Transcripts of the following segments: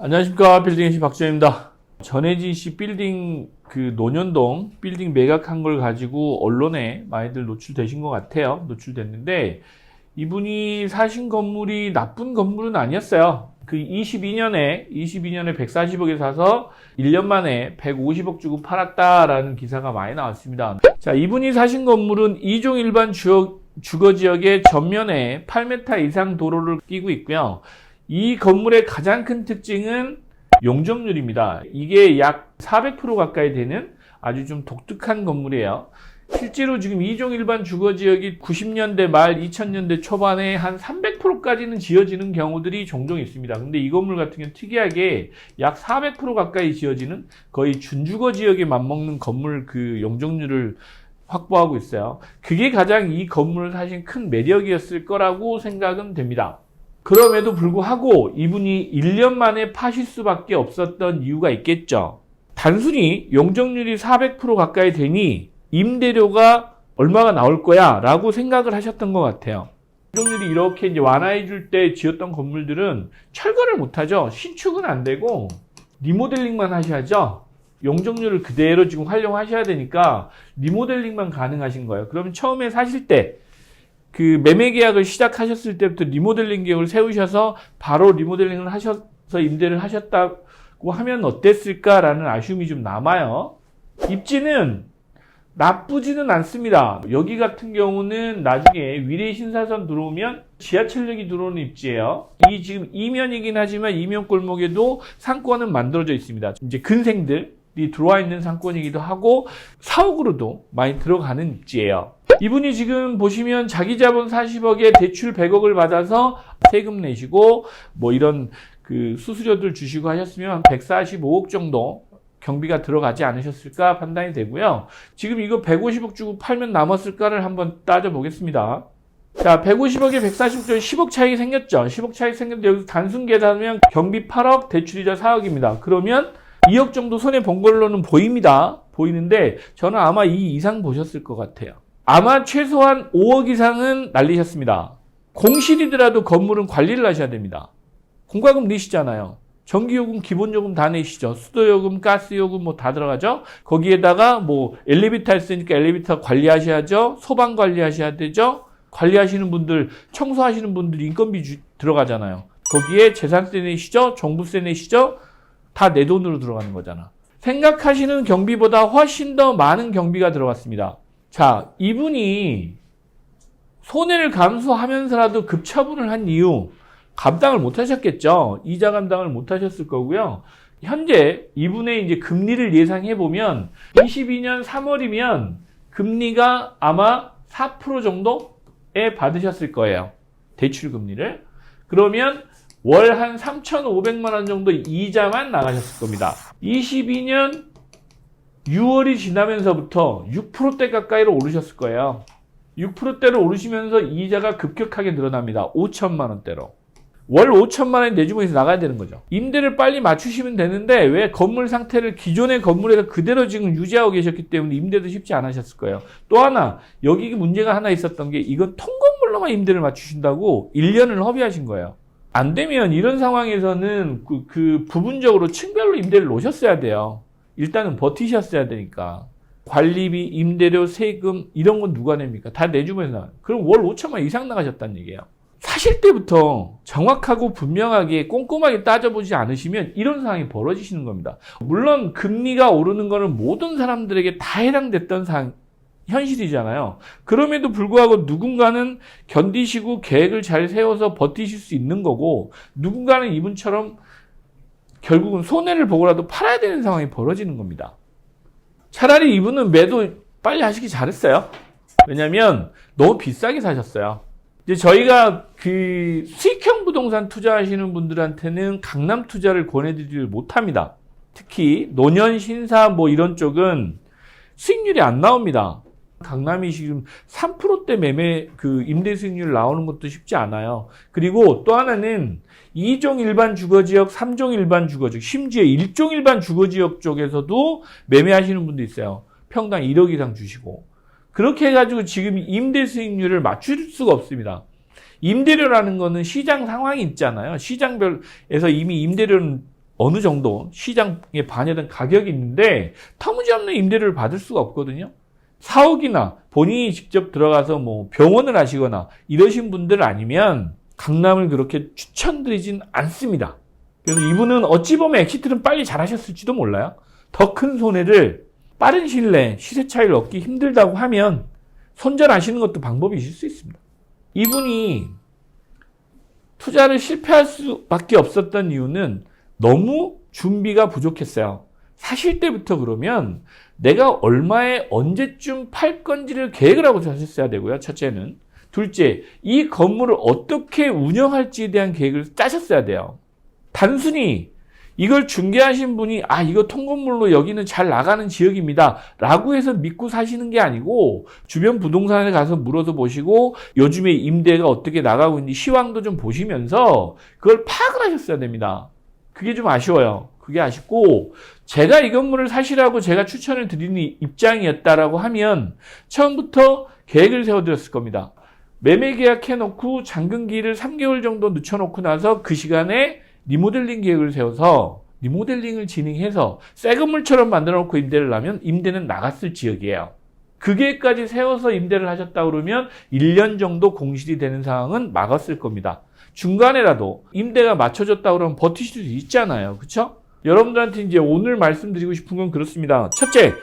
안녕하십니까. 빌딩NC 박주현입니다. 전혜진 씨 빌딩 논현동 빌딩 매각한 걸 가지고 언론에 많이들 노출되신 것 같아요. 노출됐는데 이분이 사신 건물이 나쁜 건물은 아니었어요. 22년에 140억에 사서 1년 만에 150억 주고 팔았다라는 기사가 많이 나왔습니다. 자, 이분이 사신 건물은 2종 일반 주거지역의 전면에 8m 이상 도로를 끼고 있고요. 이 건물의 가장 큰 특징은 용적률입니다. 이게 약 400% 가까이 되는 아주 좀 독특한 건물이에요. 실제로 지금 2종 일반 주거지역이 90년대 말 2000년대 초반에 한 300%까지는 지어지는 경우들이 종종 있습니다. 근데 이 건물 같은 경우는 특이하게 약 400% 가까이 지어지는 거의 준주거 지역에 맞먹는 건물 용적률을 확보하고 있어요. 그게 가장 이 건물을 사신 큰 매력이었을 거라고 생각은 됩니다. 그럼에도 불구하고 이분이 1년 만에 파실 수밖에 없었던 이유가 있겠죠. 단순히 용적률이 400% 가까이 되니 임대료가 얼마가 나올 거야 라고 생각을 하셨던 것 같아요. 용적률이 이렇게 이제 완화해 줄 때 지었던 건물들은 철거를 못하죠. 신축은 안 되고 리모델링만 하셔야죠. 용적률을 그대로 지금 활용하셔야 되니까 리모델링만 가능하신 거예요. 그러면 처음에 사실 때 매매 계약을 시작하셨을 때부터 리모델링 계획을 세우셔서 바로 리모델링을 하셔서 임대를 하셨다고 하면 어땠을까라는 아쉬움이 좀 남아요. 입지는 나쁘지는 않습니다. 여기 같은 경우는 나중에 위례 신사선 들어오면 지하철역이 들어오는 입지예요. 이 지금 이면이긴 하지만 이면 골목에도 상권은 만들어져 있습니다. 이제 근생들이 들어와 있는 상권이기도 하고 사옥으로도 많이 들어가는 입지예요. 이분이 지금 보시면 자기 자본 40억에 대출 100억을 받아서 세금 내시고 뭐 이런 수수료들 주시고 하셨으면 한 145억 정도 경비가 들어가지 않으셨을까 판단이 되고요. 지금 이거 150억 주고 팔면 남았을까를 한번 따져보겠습니다. 자, 150억에 140억 10억 차이 생겼죠. 10억 차이 생겼는데 여기서 단순 계산하면 경비 8억, 대출이자 4억입니다. 그러면 2억 정도 손해 본 걸로는 보이는데 저는 아마 이 이상 보셨을 것 같아요. 아마 최소한 5억 이상은 날리셨습니다. 공실이더라도 건물은 관리를 하셔야 됩니다. 공과금 내시잖아요. 전기요금, 기본요금 다 내시죠. 수도요금, 가스요금 뭐 다 들어가죠. 거기에다가 뭐 엘리베이터 했으니까 엘리베이터 관리하셔야죠. 소방 관리하셔야 되죠. 관리하시는 분들, 청소하시는 분들 인건비 들어가잖아요. 거기에 재산세 내시죠. 종부세 내시죠. 다 내 돈으로 들어가는 거잖아. 생각하시는 경비보다 훨씬 더 많은 경비가 들어갔습니다. 자, 이분이 손해를 감수하면서라도 급처분을 한 이유, 감당을 못 하셨겠죠. 이자 감당을 못 하셨을 거고요. 현재 이분의 이제 금리를 예상해 보면 22년 3월이면 금리가 아마 4% 정도에 받으셨을 거예요. 대출 금리를. 그러면 월 한 3,500만 원 정도 이자만 나가셨을 겁니다. 22년 6월이 지나면서부터 6%대 가까이로 오르셨을 거예요. 6%대로 오르시면서 이자가 급격하게 늘어납니다. 5천만 원대로. 월 5천만 원 내주머니에서 나가야 되는 거죠. 임대를 빨리 맞추시면 되는데 왜 건물 상태를 기존의 건물에서 그대로 지금 유지하고 계셨기 때문에 임대도 쉽지 않으셨을 거예요. 또 하나, 여기 문제가 하나 있었던 게 이건 통건물로만 임대를 맞추신다고 1년을 허비하신 거예요. 안 되면 이런 상황에서는 부분적으로 층별로 임대를 놓으셨어야 돼요. 일단은 버티셨어야 되니까. 관리비, 임대료, 세금 이런 건 누가 냅니까? 다 내주면서 나가요. 그럼 월 5천만 이상 나가셨다는 얘기예요. 사실 때부터 정확하고 분명하게 꼼꼼하게 따져보지 않으시면 이런 상황이 벌어지시는 겁니다. 물론 금리가 오르는 거는 모든 사람들에게 다 해당됐던 현실이잖아요. 그럼에도 불구하고 누군가는 견디시고 계획을 잘 세워서 버티실 수 있는 거고 누군가는 이분처럼 결국은 손해를 보고라도 팔아야 되는 상황이 벌어지는 겁니다. 차라리 이분은 매도 빨리 하시기 잘했어요. 왜냐면 너무 비싸게 사셨어요. 이제 저희가 수익형 부동산 투자하시는 분들한테는 강남 투자를 권해드리지 못합니다. 특히 노년, 신사 뭐 이런 쪽은 수익률이 안 나옵니다. 강남이 지금 3%대 매매 임대 수익률 나오는 것도 쉽지 않아요. 그리고 또 하나는 2종 일반 주거지역, 3종 일반 주거지역, 심지어 1종 일반 주거지역 쪽에서도 매매하시는 분도 있어요. 평당 1억 이상 주시고. 그렇게 해가지고 지금 임대 수익률을 맞출 수가 없습니다. 임대료라는 거는 시장 상황이 있잖아요. 시장별에서 이미 임대료는 어느 정도 시장에 반영된 가격이 있는데 터무니없는 임대료를 받을 수가 없거든요. 4억이나 본인이 직접 들어가서 뭐 병원을 하시거나 이러신 분들 아니면 강남을 그렇게 추천드리진 않습니다. 그래서 이분은 어찌 보면 엑시트는 빨리 잘하셨을지도 몰라요. 더 큰 손해를 빠른 시일 내에 시세 차이를 얻기 힘들다고 하면 손절하시는 것도 방법이실 수 있습니다. 이분이 투자를 실패할 수밖에 없었던 이유는 너무 준비가 부족했어요. 사실 때부터 그러면 내가 얼마에 언제쯤 팔 건지를 계획을 하고 사셨어야 되고요. 첫째는. 둘째, 이 건물을 어떻게 운영할지에 대한 계획을 짜셨어야 돼요. 단순히 이걸 중개하신 분이 이거 통건물로 여기는 잘 나가는 지역입니다 라고 해서 믿고 사시는 게 아니고 주변 부동산에 가서 물어서 보시고 요즘에 임대가 어떻게 나가고 있는지 시황도 좀 보시면서 그걸 파악을 하셨어야 됩니다. 그게 좀 아쉬워요. 그게 아쉽고 제가 이 건물을 사시라고 제가 추천을 드리는 입장이었다라고 하면 처음부터 계획을 세워드렸을 겁니다. 매매 계약해놓고 잔금기를 3개월 정도 늦춰놓고 나서 그 시간에 리모델링 계획을 세워서 리모델링을 진행해서 새 건물처럼 만들어놓고 임대를 하면 임대는 나갔을 지역이에요. 그 계획까지 세워서 임대를 하셨다 그러면 1년 정도 공실이 되는 상황은 막았을 겁니다. 중간에라도 임대가 맞춰졌다 그러면 버티실 수 있잖아요. 그렇죠? 여러분들한테 이제 오늘 말씀드리고 싶은 건 그렇습니다. 첫째,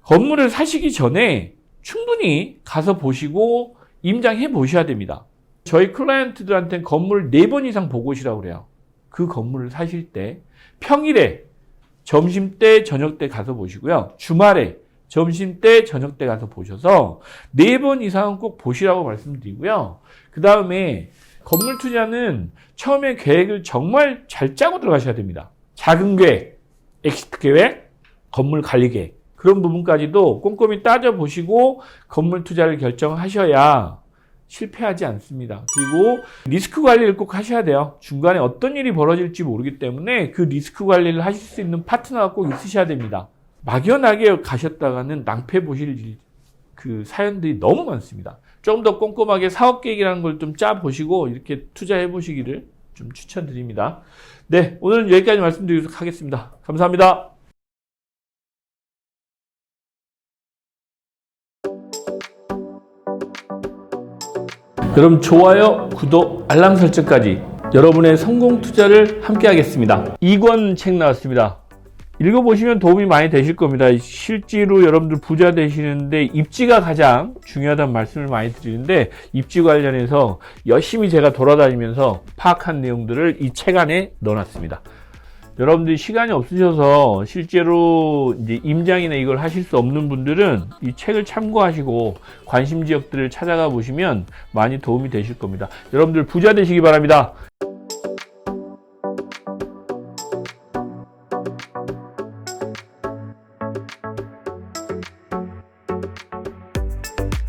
건물을 사시기 전에 충분히 가서 보시고 임장해 보셔야 됩니다. 저희 클라이언트들한테는 건물 4번 이상 보고 오시라고 그래요. 그 건물을 사실 때 평일에 점심때 저녁때 가서 보시고요. 주말에 점심때 저녁때 가서 보셔서 4번 이상은 꼭 보시라고 말씀드리고요. 그 다음에 건물 투자는 처음에 계획을 정말 잘 짜고 들어가셔야 됩니다. 자금 계획, 엑시트 계획, 건물 관리 계획 그런 부분까지도 꼼꼼히 따져보시고 건물 투자를 결정하셔야 실패하지 않습니다. 그리고 리스크 관리를 꼭 하셔야 돼요. 중간에 어떤 일이 벌어질지 모르기 때문에 그 리스크 관리를 하실 수 있는 파트너가 꼭 있으셔야 됩니다. 막연하게 가셨다가는 낭패 보실 그 사연들이 너무 많습니다. 좀 더 꼼꼼하게 사업 계획이라는 걸 좀 짜보시고 이렇게 투자해 보시기를 좀 추천드립니다. 네, 오늘은 여기까지 말씀드리도록 하겠습니다. 감사합니다. 그럼 좋아요, 구독, 알람 설정까지 여러분의 성공 투자를 함께 하겠습니다. 2권 책 나왔습니다. 읽어보시면 도움이 많이 되실 겁니다. 실제로 여러분들 부자 되시는데 입지가 가장 중요하다는 말씀을 많이 드리는데 입지 관련해서 열심히 제가 돌아다니면서 파악한 내용들을 이 책 안에 넣어놨습니다. 여러분들이 시간이 없으셔서 실제로 이제 임장이나 이걸 하실 수 없는 분들은 이 책을 참고하시고 관심 지역들을 찾아가 보시면 많이 도움이 되실 겁니다. 여러분들 부자 되시기 바랍니다.